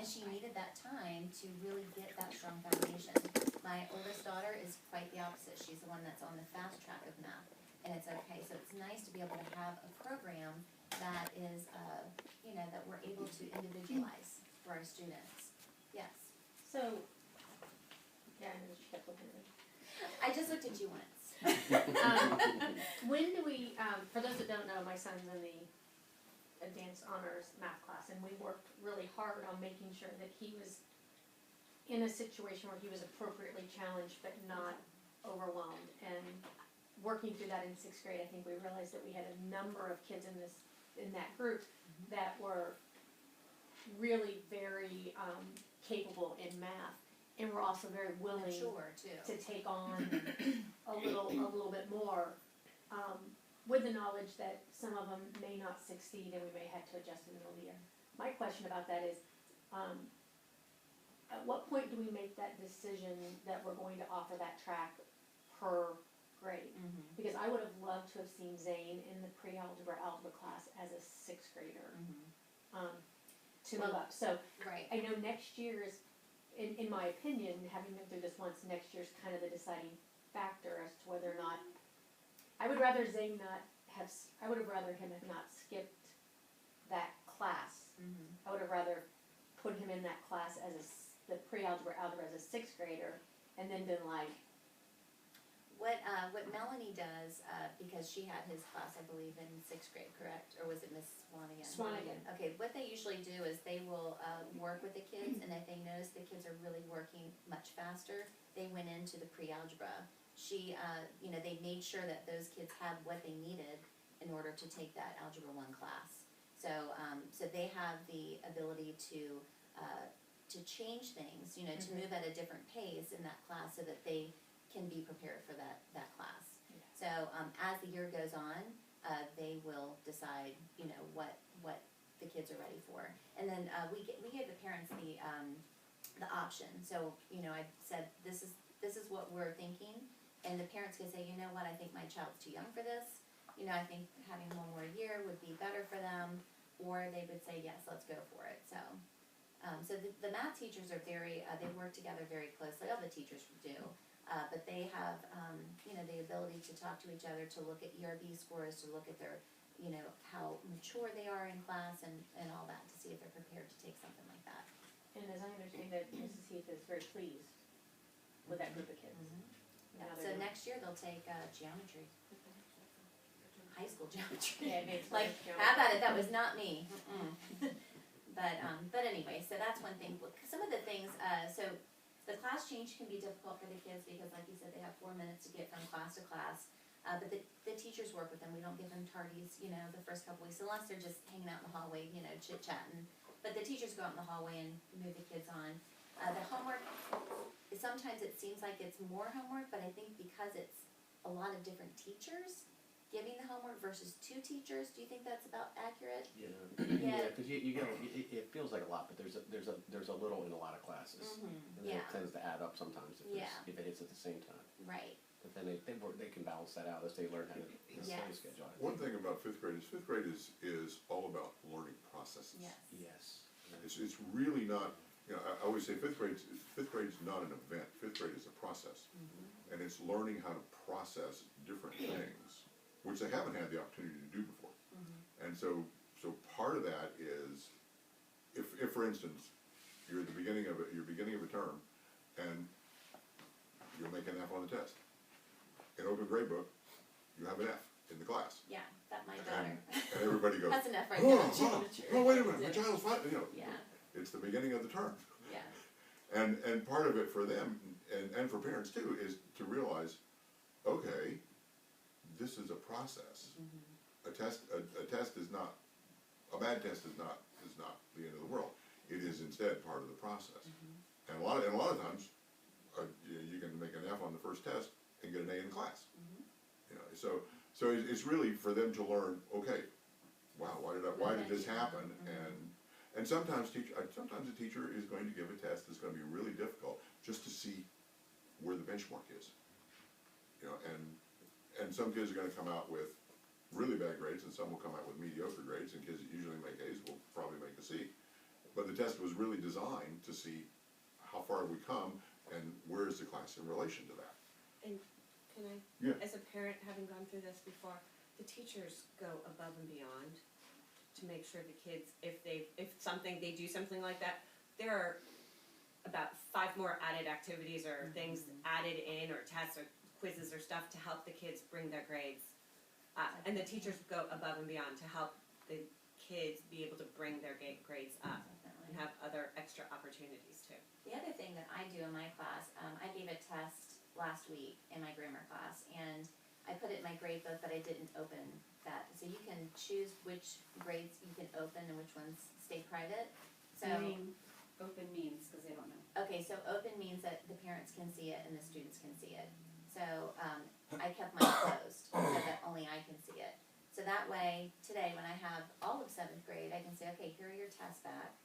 And she needed that time to really get that strong foundation. My oldest daughter is quite the opposite. She's the one that's on the fast track of math, and it's okay. So it's nice to be able to have a program that is, that we're able to individualize for our students. Yes. So, yeah, I know she kept looking at me. I just looked at you once. When do we, for those that don't know, my son's in the advanced honors math class, and we worked really hard on making sure that he was in a situation where he was appropriately challenged but not overwhelmed. And working through that in 6th grade, I think we realized that we had a number of kids in that group that were really very capable in math, and were also very willing Sure, too. to take on a little bit more, with the knowledge that some of them may not succeed and we may have to adjust in the middle of the year. My question about that is, at what point do we make that decision that we're going to offer that track per grade? Mm-hmm. Because I would have loved to have seen Zane in the pre-algebra algebra class as a 6th grader, to move up. So Right. I know next year is, in my opinion, having been through this once, next year's kind of the deciding factor as to whether or not, I would rather Zane I would have rather him have not skipped that class. Mm-hmm. I would have rather put him in that class as the pre-algebra algebra as a 6th grader, and then been like, What Melanie does, because she had his class, I believe, in 6th grade, correct? Or was it Miss Swanigan? Swanigan. Okay, what they usually do is they will work with the kids, and if they notice the kids are really working much faster, they went into the pre-algebra. She, they made sure that those kids had what they needed in order to take that Algebra 1 class. So they have the ability to change things, to move at a different pace in that class so that they can be prepared for that class. Yeah. So as the year goes on, they will decide, what the kids are ready for. And then we give the parents the option. So, I said, this is what we're thinking, and the parents can say, you know what, I think my child's too young for this. I think having one more year would be better for them, or they would say, yes, let's go for it. So, the math teachers are they work together very closely. All the teachers do. But they have, the ability to talk to each other, to look at ERB scores, to look at their, how mature they are in class, and all that, to see if they're prepared to take something like that. and as I understand it, Mrs. Heath is very pleased with that group of kids. Yeah. So next year they'll take geometry, high school geometry. Yeah, it makes Like, sense. how about it? That was not me. But anyway, so that's one thing. Some of the things, so the class change can be difficult for the kids because, like you said, they have 4 minutes to get from class to class. But the teachers work with them. We don't give them tardies, the first couple weeks, unless they're just hanging out in the hallway, chit-chatting. But the teachers go out in the hallway and move the kids on. The homework, sometimes it seems like it's more homework, but I think because it's a lot of different teachers giving the homework versus 2 teachers, do you think that's about accurate? Yeah, Yeah. because you get, it feels like a lot, but there's a little in a lot of classes. Mm-hmm. And then Yeah. it tends to add up sometimes if Yeah. it hits at the same time. Right. But then they can balance that out as they learn how to study Yes. schedule. One thing about 5th grade is all about learning processes. Yes. Yes. It's really not, I always say 5th grade's not an event. 5th grade is a process. Mm-hmm. And it's learning how to process different things, which they haven't had the opportunity to do before. Mm-hmm. And so part of that is, if for instance, you're at the beginning of a term, and you'll make an F on the test. In open grade book, you have an F in the class. Yeah, that my daughter. And everybody goes, That's enough right oh, now. oh, wait a minute, my child's fine, Yeah, it's the beginning of the term. yeah, And part of it for them, and for parents too, is to realize, okay, this is a process. mm-hmm. A test is not, a bad test is not the end of the world. It is instead part of the process. Mm-hmm. And a lot of times, you can make an F on the first test and get an A in class. Mm-hmm. So it's really for them to learn, okay, wow, why did this happen? Mm-hmm. And sometimes a teacher is going to give a test that's going to be really difficult just to see where the benchmark is. And some kids are going to come out with really bad grades, and some will come out with mediocre grades, and kids that usually make A's will probably make a C. But the test was really designed to see how far have we come and where is the class in relation to that. And can I, Yeah. as a parent, having gone through this before, the teachers go above and beyond to make sure the kids, if they do something like that, there are about 5 more added activities or things added in, or tests or quizzes or stuff to help the kids bring their grades up. And the teachers go above and beyond to help the kids be able to bring their grades up and Definitely. have other extra opportunities too. The other thing that I do in my class, I gave a test last week in my grammar class, and I put it in my grade book, but I didn't open that. So you can choose which grades you can open and which ones stay private. So, Open means, because they don't know. okay, so open means that the parents can see it and the students can see it. So, I kept mine closed so that only I can see it. So that way, today, when I have all of 7th grade, I can say, okay, here are your tests back.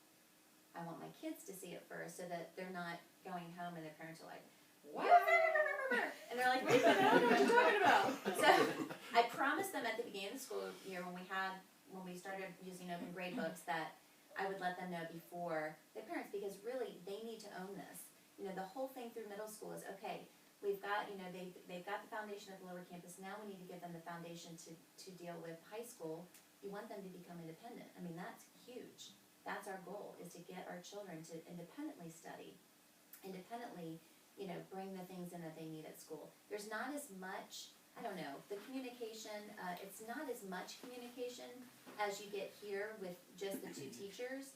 I want my kids to see it first so that they're not going home and their parents are like, what? And they're like, wait a minute, I don't know what you're talking about. So I promised them at the beginning of the school year when we started using open grade books that I would let them know before their parents, because really they need to own this. You know, the whole thing through middle school is, okay, we've got, you know, they've got the foundation of the lower campus, now we need to give them the foundation to deal with high school. You want them to become independent. I mean, that's huge. That's our goal, is to get our children to independently study, independently, you know, bring the things in that they need at school. There's not as much, I don't know, the communication, it's not as much communication as you get here with just the 2 teachers.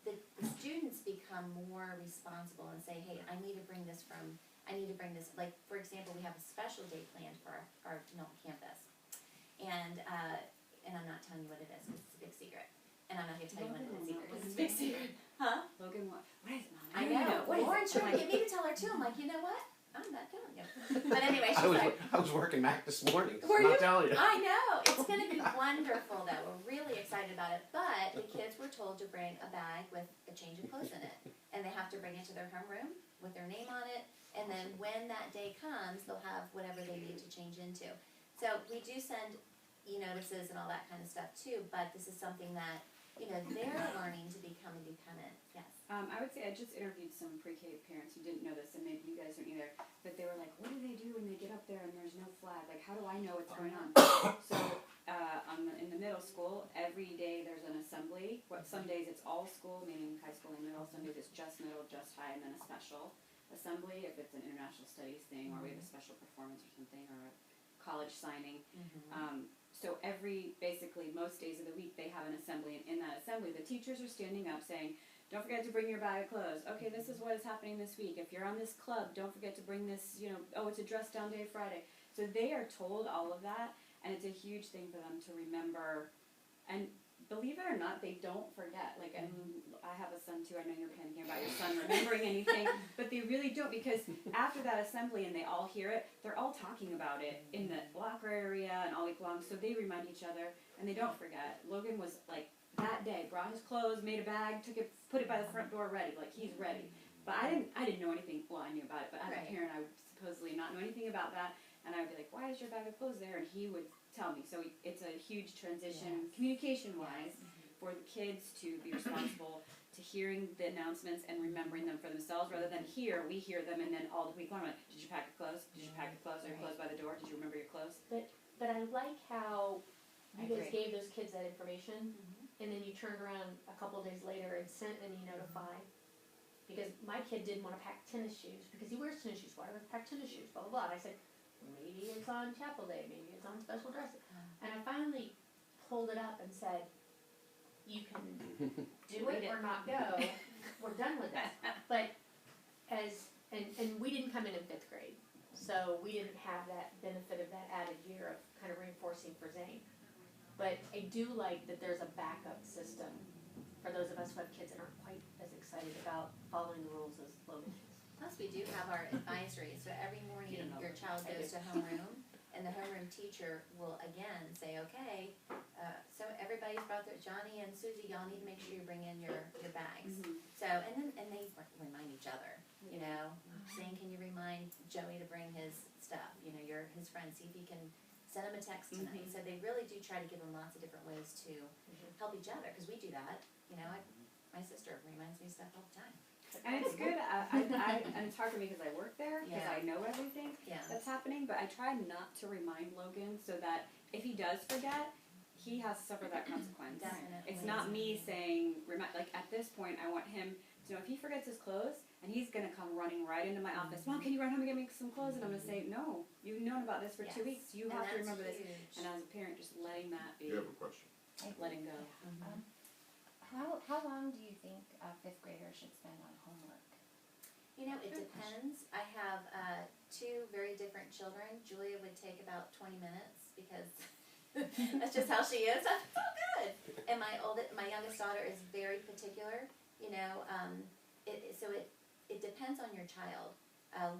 The students become more responsible and say, hey, I need to bring this, like, for example, we have a special day planned for our campus. And I'm not telling you what it is, because it's a big secret. And I'm not gonna tell you when it's a secret, because it's a big secret. Huh? Logan, what is it, Mom? I know. What is Lauren it? tried to get me to tell her too. I'm like, you know what? I'm not telling you. But anyway, I she's was, like, I was working Mac this morning, Were I'm you? not telling you. I know. It's going to be wonderful, though. We're really excited about it. But the kids were told to bring a bag with a change of clothes in it. And they have to bring it to their homeroom with their name on it. And then when that day comes, they'll have whatever they need to change into. So we do send e-notices and all that kind of stuff, too. But this is something that, you know, they're learning to become independent. Yes. I would say I just interviewed some pre-K parents who didn't know this, and maybe you guys don't either, but they were like, what do they do when they get up there and there's no flag? Like, how do I know what's going on? So, in the middle school, every day there's an assembly. Some days it's all school, meaning high school and middle. Some days it's just middle, just high, and then a special assembly if it's an international studies thing, or we have a special performance or something, or a college signing. So basically most days of the week they have an assembly, and in that assembly the teachers are standing up saying, don't forget to bring your bag of clothes. Okay, this is what is happening this week. If you're on this club, don't forget to bring this, it's a dress down day Friday. So they are told all of that, and it's a huge thing for them to remember. And believe it or not, they don't forget. Like, and I have a son too. I know you're panicking about your son remembering anything, but they really don't, because after that assembly and they all hear it, they're all talking about it in the locker area and all week long. So they remind each other, and they don't forget. Logan was like, that day, brought his clothes, made a bag, took it, put it by the front door ready, like he's ready. But I didn't know anything, well, I knew about it, but as a parent, I would supposedly not know anything about that, and I would be like, why is your bag of clothes there? And he would tell me. So it's a huge transition, communication-wise, for the kids to be responsible to hearing the announcements and remembering them for themselves, rather than we hear them, and then all week long, like, did you pack your clothes? Did you pack your clothes? Are your clothes by the door? Did you remember your clothes? But I like how I you guys agree. gave those kids that information, and then you turned around a couple days later and sent an e-notify. Because my kid didn't want to pack tennis shoes, because he wears tennis shoes. Why do I pack tennis shoes? Blah, blah, blah. And I said, maybe it's on chapel day, maybe it's on special dresses. And I finally pulled it up and said, you can do it or not go. We're done with this. But and we didn't come in 5th grade, so we didn't have that benefit of that added year of kind of reinforcing for Zane. But I do like that there's a backup system for those of us who have kids that aren't quite as excited about following the rules as Logan is. Plus, we do have our advisory, so every morning your child goes to homeroom, and the homeroom teacher will again say, okay, so everybody's brought their, Johnny and Susie, y'all need to make sure you bring in your bags. So, and they remind each other, you know, saying, can you remind Joey to bring his stuff, you know, his friends, see if he can send him a text tonight. So they really do try to give them lots of different ways to help each other, because we do that, you know, My sister reminds me of stuff all the time. And it's good, and it's hard for me because I work there, because Yeah. I know everything Yeah. that's happening, but I try not to remind Logan so that if he does forget, he has to suffer that consequence. Definitely. It's not me saying, like at this point, I want him to know if he forgets his clothes, and he's gonna come running right into my office, Mom, can you run home and get me some clothes? And I'm gonna say, no, you've known about this for 2 Yes. weeks, you And have to that's remember this. huge. And as a parent, just letting that be, You have a question. letting go. Mhm. How long do you think a fifth grader should spend on homework? You know, it depends. I have two very different children. Julia would take about 20 minutes because that's just how she is. I'm so good. And my youngest daughter is very particular. You know, it depends on your child.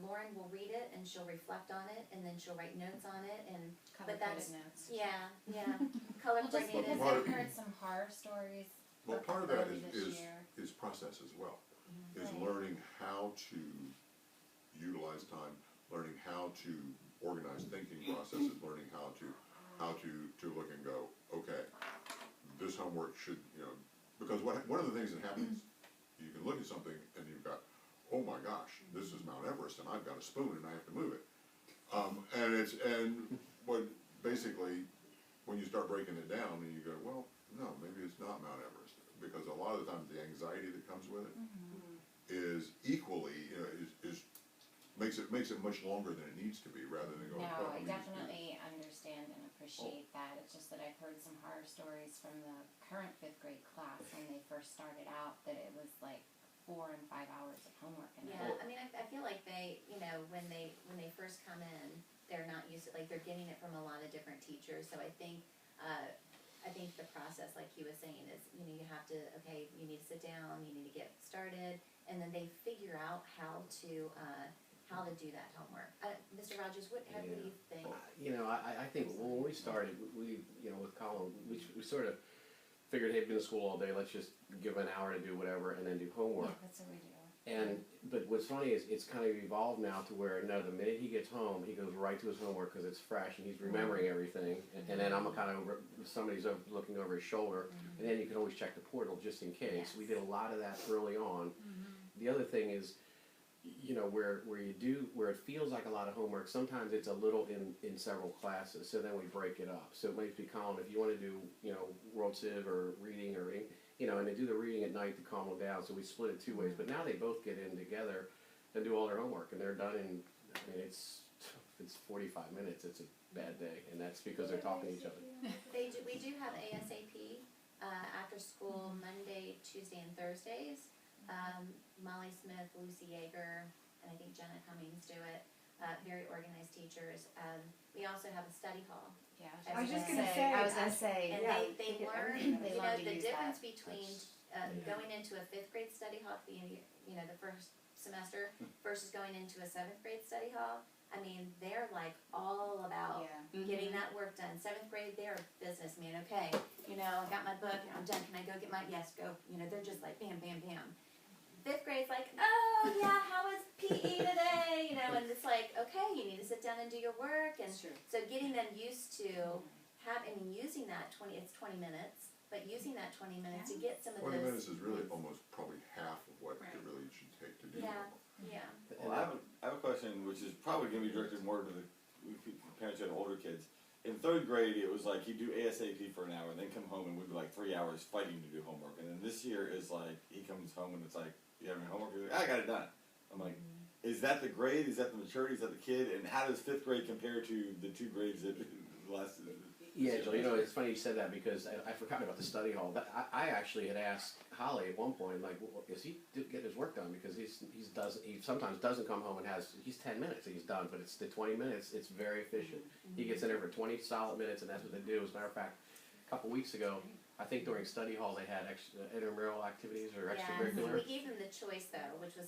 Lauren will read it and she'll reflect on it and then she'll write notes on it and But that's- Color-coded notes. yeah. Color Well, just coordinated. because Part of- I've heard some horror stories Well, part of that early this is year. process as well, is Right. learning how to utilize time, learning how to organize thinking processes, learning how to look and go, okay, this homework should, because one of the things that happens, you can look at something and you've got, oh my gosh, this is Mount Everest and I've got a spoon and I have to move it. Basically, when you start breaking it down and you go, well, no, maybe it's not Mount Everest, because a lot of the times the anxiety that comes with it is equally, makes it much longer than it needs to be, rather than going, No, oh, I we- definitely understand and appreciate that. It's just that I've heard some horror stories from the current fifth grade class when they first started out, that it was like 4 and 5 hours of homework a night. Yeah, I mean, I feel like they, when they first come in, they're not used to, like, they're getting it from a lot of different teachers, so I think the process, like he was saying, is, you have to, okay, you need to sit down, you need to get started, and then they figure out how to do that homework. Mr. Rogers, how do you think? I think when we started, we with Colin, we sort of figured, hey, been to school all day, let's just give him an hour to do whatever and then do homework. Yeah, that's what we do. But what's funny is it's kind of evolved now to where no, the minute he gets home, he goes right to his homework because it's fresh and he's remembering everything. And then I'm kind of somebody's looking over his shoulder, and then you can always check the portal just in case. Yes. We did a lot of that early on. The other thing is, where it feels like a lot of homework, sometimes it's a little in several classes. So then we break it up. So it might be Colin, if you want to do World Civ or reading or and they do the reading at night to calm them down, so we split it 2 ways. But now they both get in together and do all their homework, and they're done in, it's 45 minutes, it's a bad day, and that's because they're talking to each other. We do have ASAP, after school, Monday, Tuesday, and Thursdays. Molly Smith, Lucy Yeager, and I think Jenna Cummings do it. Very organized teachers. We also have a study hall. Yeah, I was just gonna say, I was gonna say, And Yeah, they they get learn, everything. They you love know, to the use difference that. between Yeah. going into a fifth grade study hall at the end of the first semester versus going into a seventh grade study hall. I mean, they're like all about getting that work done. Seventh grade, they're businessmen. Okay, I got my book, I'm done. Can I go get my, yes, go. They're just like bam, bam, bam. Fifth grade's like, oh yeah, how was PE today? And it's like, okay, you need to sit down and do your work. And That's true. so getting them used to using that 20 minutes, but using that 20 minutes to get some of 20 those. minutes is really almost probably half of what Right. it really should take to do Yeah. homework. Yeah. Well, I have a question, which is probably going to be directed more to the parents who have older kids. In third grade, it was like he'd do ASAP for an hour, then come home and we'd be like 3 hours fighting to do homework. And then this year is like he comes home and it's like, you having homework? He's like, I got it done. I'm like, is that the grade? Is that the maturity? Is that the kid? And how does fifth grade compare to the 2 grades that last? Yeah, Jill, it's funny you said that because I forgot about the study hall. But I actually had asked Holly at one point, like, is he get his work done? Because he sometimes doesn't come home and he's 10 minutes and he's done, but it's the 20 minutes, it's very efficient. He gets in there for 20 solid minutes and that's what they do. As a matter of fact, a couple weeks ago, I think during study hall they had extra intramural activities or Yeah. extracurricular. We gave them the choice though, which was